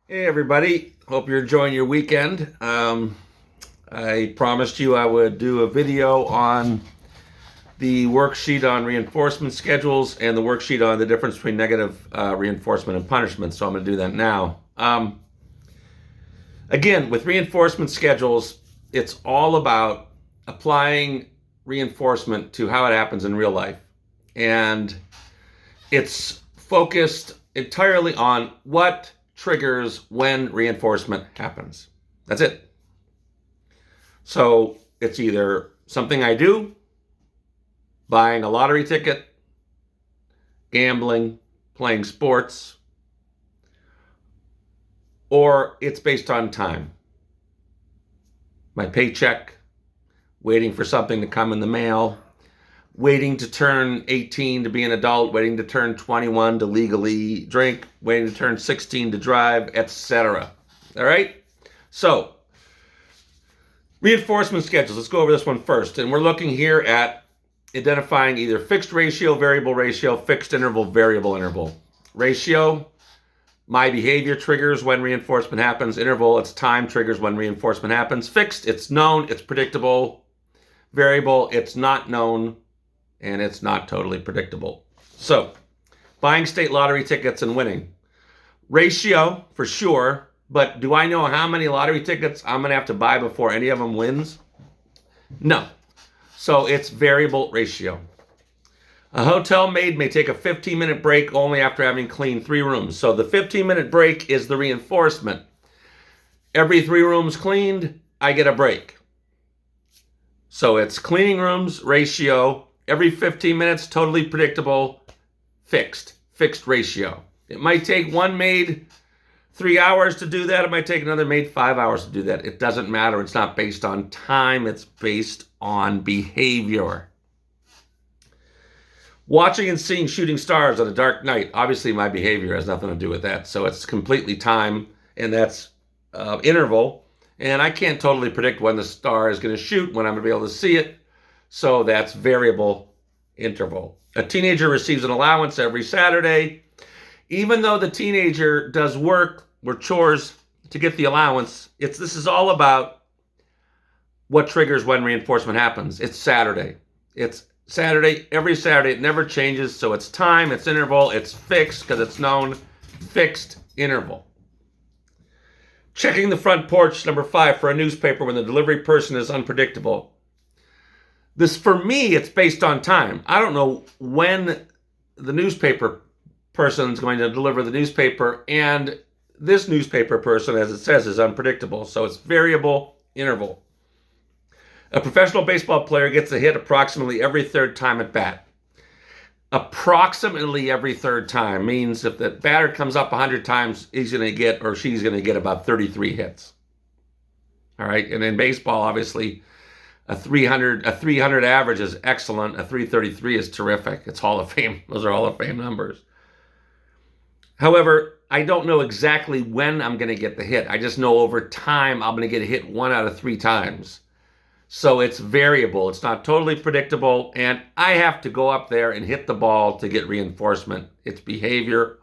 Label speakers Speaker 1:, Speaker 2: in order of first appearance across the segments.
Speaker 1: Hey everybody, hope you're enjoying your weekend. I promised you I would do a video on the worksheet on reinforcement schedules and the worksheet on the difference between negative reinforcement and punishment, so I'm going to do that now. Again, with reinforcement schedules, it's all about applying reinforcement to how it happens in real life. And it's focused entirely on what triggers when reinforcement happens. That's it. So it's either something I do, buying a lottery ticket, gambling, playing sports, or it's based on time. My paycheck, waiting for something to come in the mail, waiting to turn 18 to be an adult, waiting to turn 21 to legally drink, waiting to turn 16 to drive, etc. All right? So, reinforcement schedules. Let's go over this one first. And we're looking here at identifying either fixed ratio, fixed interval, variable interval. Ratio, my behavior triggers when reinforcement happens. Interval, it's time triggers when reinforcement happens. Fixed, it's known, it's predictable. Variable, it's not known, and it's not totally predictable. So, buying state lottery tickets and winning. Ratio, for sure, but do I know how many lottery tickets I'm going to have to buy before any of them wins? No. So, it's variable ratio. A hotel maid may take a 15-minute break only after having cleaned 3 rooms. So, the 15-minute break is the reinforcement. Every 3 rooms cleaned, I get a break. So, it's cleaning rooms, ratio, every 15 minutes, totally predictable, fixed ratio. It might take one maid 3 hours to do that. It might take another maid 5 hours to do that. It doesn't matter. It's not based on time. It's based on behavior. Watching and seeing shooting stars on a dark night. Obviously, my behavior has nothing to do with that. So it's completely time, and that's interval. And I can't totally predict when the star is going to shoot, when I'm going to be able to see it. So that's variable interval. A teenager receives an allowance every Saturday. Even though the teenager does work or chores to get the allowance, this is all about what triggers when reinforcement happens. It's Saturday. It's Saturday, every Saturday. It never changes. So it's time, it's interval, it's fixed because it's known. Fixed interval. Checking the front porch, number 5, for a newspaper when the delivery person is unpredictable. This, for me, it's based on time. I don't know when the newspaper person is going to deliver the newspaper, and this newspaper person, as it says, is unpredictable. So it's variable interval. A professional baseball player gets a hit approximately every 3rd time at bat. Approximately every 3rd time means if the batter comes up 100 times, he's going to get, or she's going to get, about 33 hits. All right, and in baseball, obviously, a 300 average is excellent. A 333 is terrific. It's Hall of Fame. Those are Hall of Fame numbers. However, I don't know exactly when I'm going to get the hit. I just know over time I'm going to get a hit 1 out of 3 times. So it's variable. It's not totally predictable, and I have to go up there and hit the ball to get reinforcement. It's behavior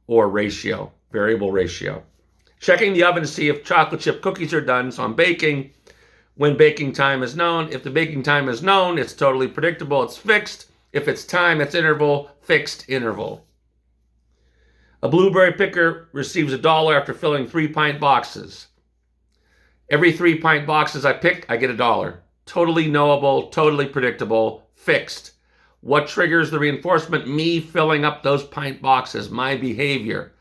Speaker 1: or ratio, variable ratio. Checking the oven to see if chocolate chip cookies are done. So I'm baking. When baking time is known. If the baking time is known, it's totally predictable. It's fixed. If it's time, it's interval. Fixed interval. A blueberry picker receives $1 after filling 3-pint boxes. Every 3-pint boxes I pick, I get $1. Totally knowable, totally predictable, fixed. What triggers the reinforcement? Me filling up those pint boxes, my behavior.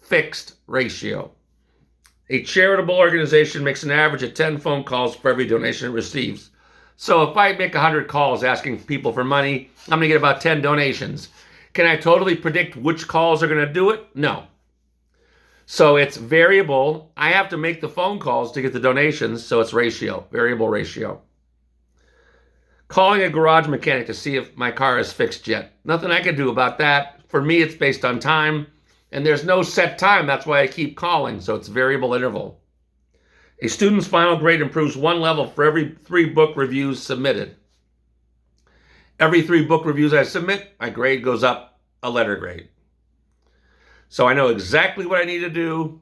Speaker 1: Fixed ratio. A charitable organization makes an average of 10 phone calls for every donation it receives. So if I make 100 calls asking people for money, I'm going to get about 10 donations. Can I totally predict which calls are going to do it? No. So it's variable. I have to make the phone calls to get the donations, so it's ratio, variable ratio. Calling a garage mechanic to see if my car is fixed yet. Nothing I can do about that. For me, it's based on time. And there's no set time. That's why I keep calling. So it's variable interval. A student's final grade improves 1 level for every 3 book reviews submitted. Every 3 book reviews I submit, my grade goes up a letter grade. So I know exactly what I need to do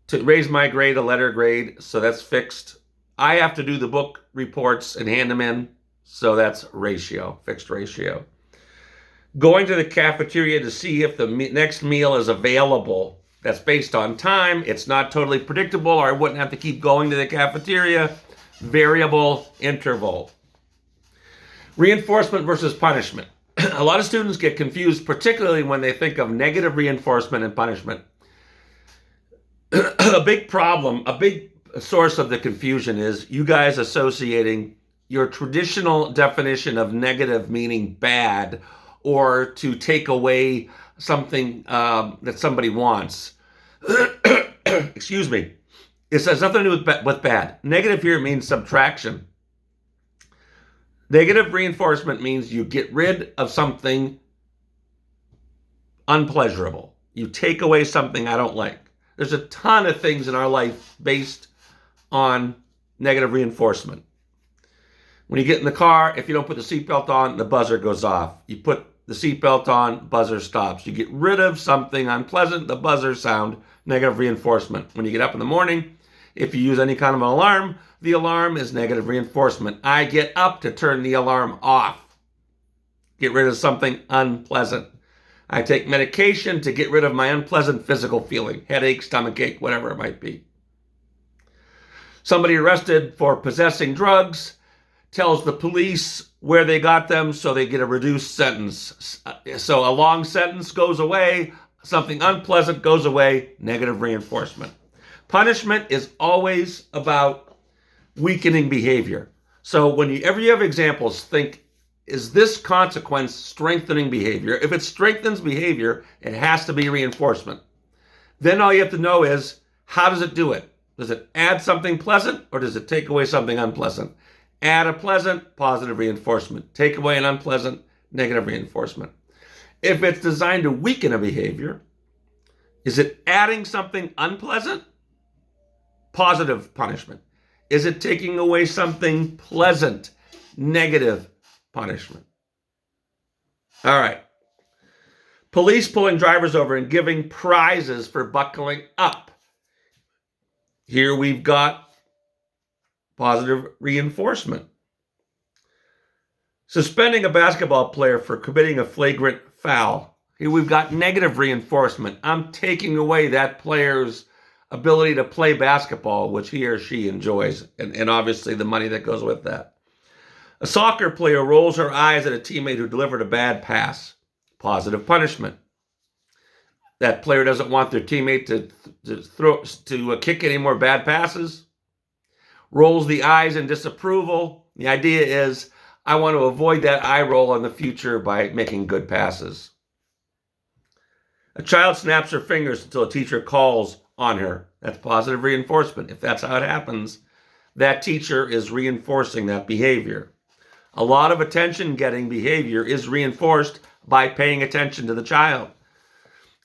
Speaker 1: to raise my grade a letter grade, so that's fixed. I have to do the book reports and hand them in, so that's ratio, fixed ratio. Going to the cafeteria to see if the next meal is available, that's based on time. It's not totally predictable, or I wouldn't have to keep going to the cafeteria. Variable interval. Reinforcement versus punishment. A lot of students get confused, particularly when they think of negative reinforcement and punishment. A big problem, a big source of the confusion is you guys associating your traditional definition of negative meaning bad or to take away something that somebody wants. Excuse me. It has nothing to do with bad. Negative here means subtraction. Negative reinforcement means you get rid of something unpleasurable. You take away something I don't like. There's a ton of things in our life based on negative reinforcement. When you get in the car, if you don't put the seatbelt on, the buzzer goes off. You put the seatbelt on, buzzer stops. You get rid of something unpleasant, the buzzer sound, negative reinforcement. When you get up in the morning, if you use any kind of an alarm, the alarm is negative reinforcement. I get up to turn the alarm off. Get rid of something unpleasant. I take medication to get rid of my unpleasant physical feeling, headache, stomachache, whatever it might be. Somebody arrested for possessing drugs tells the police where they got them, so they get a reduced sentence. So a long sentence goes away, something unpleasant goes away, negative reinforcement. Punishment is always about weakening behavior. So whenever you have examples, think, is this consequence strengthening behavior? If it strengthens behavior, it has to be reinforcement. Then all you have to know is, how does it do it? Does it add something pleasant, or does it take away something unpleasant? Add a pleasant, positive reinforcement. Take away an unpleasant, negative reinforcement. If it's designed to weaken a behavior, is it adding something unpleasant? Positive punishment. Is it taking away something pleasant? Negative punishment. All right. Police pulling drivers over and giving prizes for buckling up. Here we've got positive reinforcement. Suspending a basketball player for committing a flagrant foul. Here we've got negative reinforcement. I'm taking away that player's ability to play basketball, which he or she enjoys, and obviously the money that goes with that. A soccer player rolls her eyes at a teammate who delivered a bad pass. Positive punishment. That player doesn't want their teammate to kick any more bad passes. Rolls the eyes in disapproval. The idea is, I want to avoid that eye roll in the future by making good passes. A child snaps her fingers until a teacher calls on her. That's positive reinforcement. If that's how it happens, that teacher is reinforcing that behavior. A lot of attention-getting behavior is reinforced by paying attention to the child.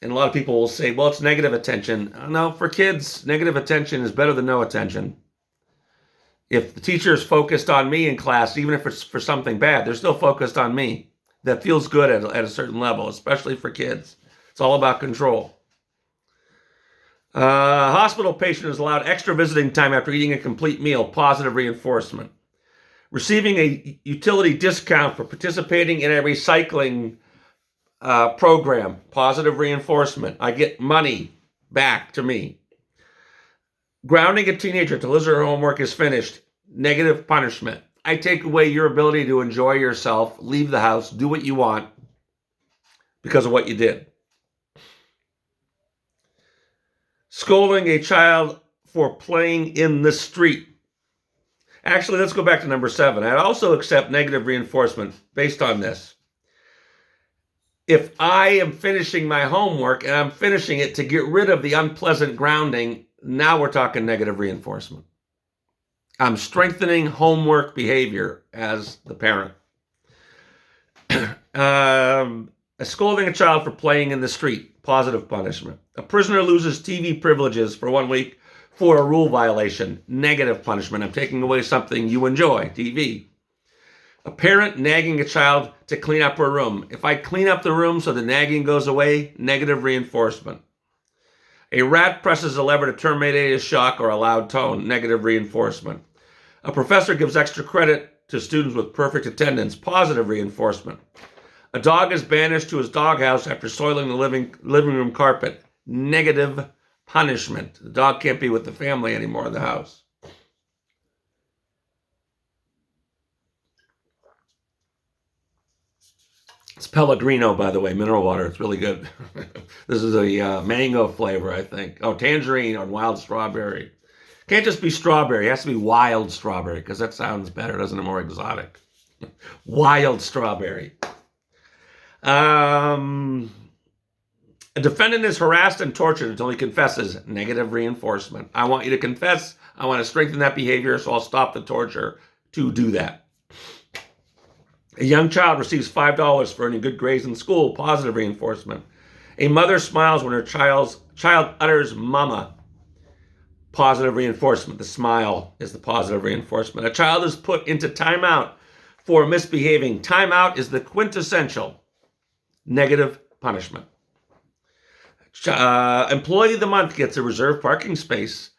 Speaker 1: And a lot of people will say, well, it's negative attention. No, for kids, negative attention is better than no attention. If the teacher is focused on me in class, even if it's for something bad, they're still focused on me. That feels good at a certain level, especially for kids. It's all about control. A hospital patient is allowed extra visiting time after eating a complete meal. Positive reinforcement. Receiving a utility discount for participating in a recycling program. Positive reinforcement. I get money back to me. Grounding a teenager till his or her homework is finished. Negative punishment. I take away your ability to enjoy yourself, leave the house, do what you want because of what you did. Scolding a child for playing in the street. Actually, let's go back to number 7. I'd also accept negative reinforcement based on this. If I am finishing my homework and I'm finishing it to get rid of the unpleasant grounding, now we're talking negative reinforcement. I'm strengthening homework behavior as the parent. Scolding a child for playing in the street. Positive punishment. A prisoner loses TV privileges for 1 week for a rule violation. Negative punishment. I'm taking away something you enjoy, TV. A parent nagging a child to clean up her room. If I clean up the room so the nagging goes away, negative reinforcement. A rat presses a lever to terminate a shock or a loud tone, negative reinforcement. A professor gives extra credit to students with perfect attendance, positive reinforcement. A dog is banished to his doghouse after soiling the living room carpet, negative punishment. The dog can't be with the family anymore in the house. It's Pellegrino, by the way, mineral water. It's really good. This is a mango flavor, I think. Oh, tangerine or wild strawberry. Can't just be strawberry. It has to be wild strawberry because that sounds better, doesn't it? More exotic. Wild strawberry. A defendant is harassed and tortured until he confesses. Negative reinforcement. I want you to confess. I want to strengthen that behavior, so I'll stop the torture to do that. A young child receives $5 for earning good grades in school. Positive reinforcement. A mother smiles when her child utters mama. Positive reinforcement. The smile is the positive reinforcement. A child is put into timeout for misbehaving. Timeout is the quintessential negative punishment. Employee of the month gets a reserved parking space.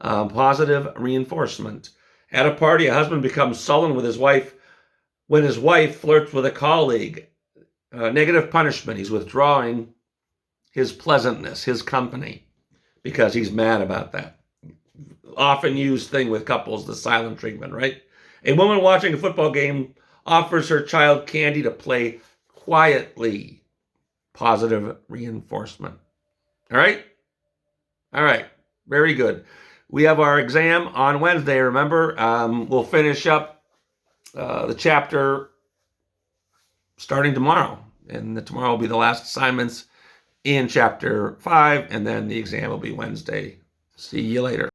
Speaker 1: Positive reinforcement. At a party, a husband becomes sullen with his wife when his wife flirts with a colleague. Negative punishment. He's withdrawing his pleasantness, his company, because he's mad about that. Often used thing with couples, the silent treatment, right? A woman watching a football game offers her child candy to play quietly. Positive reinforcement. All right? All right. Very good. We have our exam on Wednesday, remember? We'll finish up the chapter starting tomorrow. And tomorrow will be the last assignments in chapter 5, and then the exam will be Wednesday. See you later.